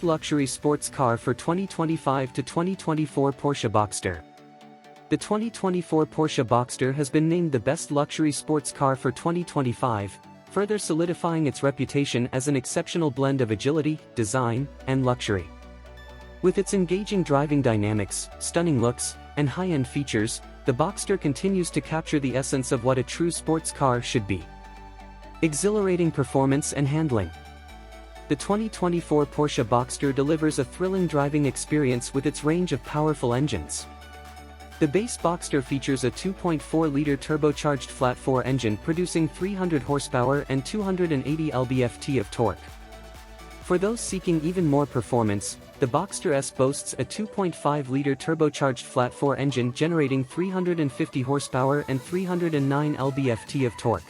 best luxury sports car for 2025 to 2024 Porsche Boxster. The 2024 Porsche Boxster has been named the best luxury sports car for 2025, further solidifying its reputation as an exceptional blend of agility, design, and luxury. With its engaging driving dynamics, stunning looks, and high-end features, the Boxster continues to capture the essence of what a true sports car should be. Exhilarating performance and handling. The 2024 Porsche Boxster delivers a thrilling driving experience with its range of powerful engines. The base Boxster features a 2.4-liter turbocharged flat-4 engine producing 300 horsepower and 280 lb-ft of torque. For those seeking even more performance, the Boxster S boasts a 2.5-liter turbocharged flat-4 engine generating 350 horsepower and 309 lb-ft of torque.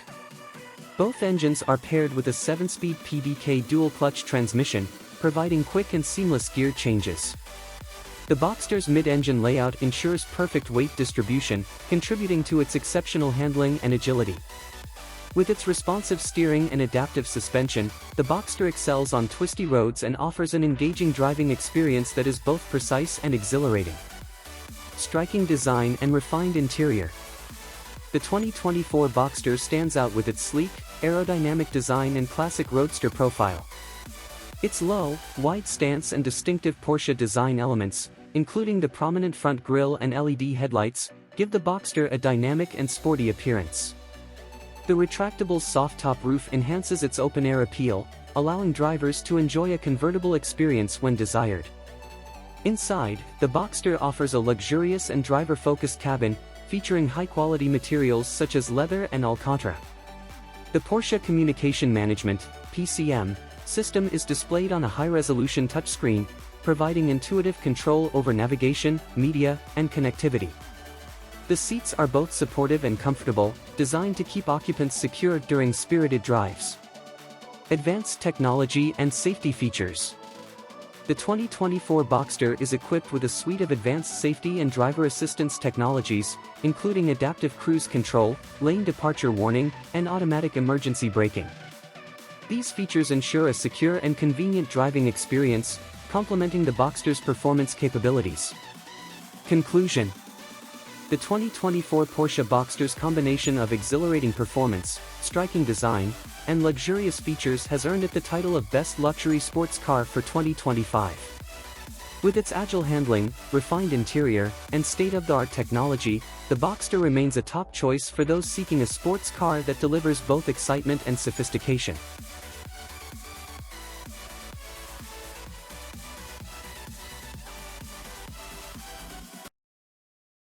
Both engines are paired with a 7-speed PDK dual-clutch transmission, providing quick and seamless gear changes. The Boxster's mid-engine layout ensures perfect weight distribution, contributing to its exceptional handling and agility. With its responsive steering and adaptive suspension, the Boxster excels on twisty roads and offers an engaging driving experience that is both precise and exhilarating. Striking design and refined interior. The 2024 Boxster stands out with its sleek, aerodynamic design and classic roadster profile. Its low, wide stance and distinctive Porsche design elements, including the prominent front grille and LED headlights, give the Boxster a dynamic and sporty appearance. The retractable soft-top roof enhances its open-air appeal, allowing drivers to enjoy a convertible experience when desired. Inside, the Boxster offers a luxurious and driver-focused cabin, featuring high-quality materials such as leather and Alcantara. The Porsche Communication Management (PCM) system is displayed on a high-resolution touchscreen, providing intuitive control over navigation, media, and connectivity. The seats are both supportive and comfortable, designed to keep occupants secure during spirited drives. Advanced technology and safety features. The 2024 Boxster is equipped with a suite of advanced safety and driver assistance technologies, including adaptive cruise control, lane departure warning, and automatic emergency braking. These features ensure a secure and convenient driving experience, complementing the Boxster's performance capabilities. Conclusion. The 2024 Porsche Boxster's combination of exhilarating performance, striking design, and luxurious features has earned it the title of Best Luxury Sports Car for 2025. With its agile handling, refined interior, and state-of-the-art technology, the Boxster remains a top choice for those seeking a sports car that delivers both excitement and sophistication.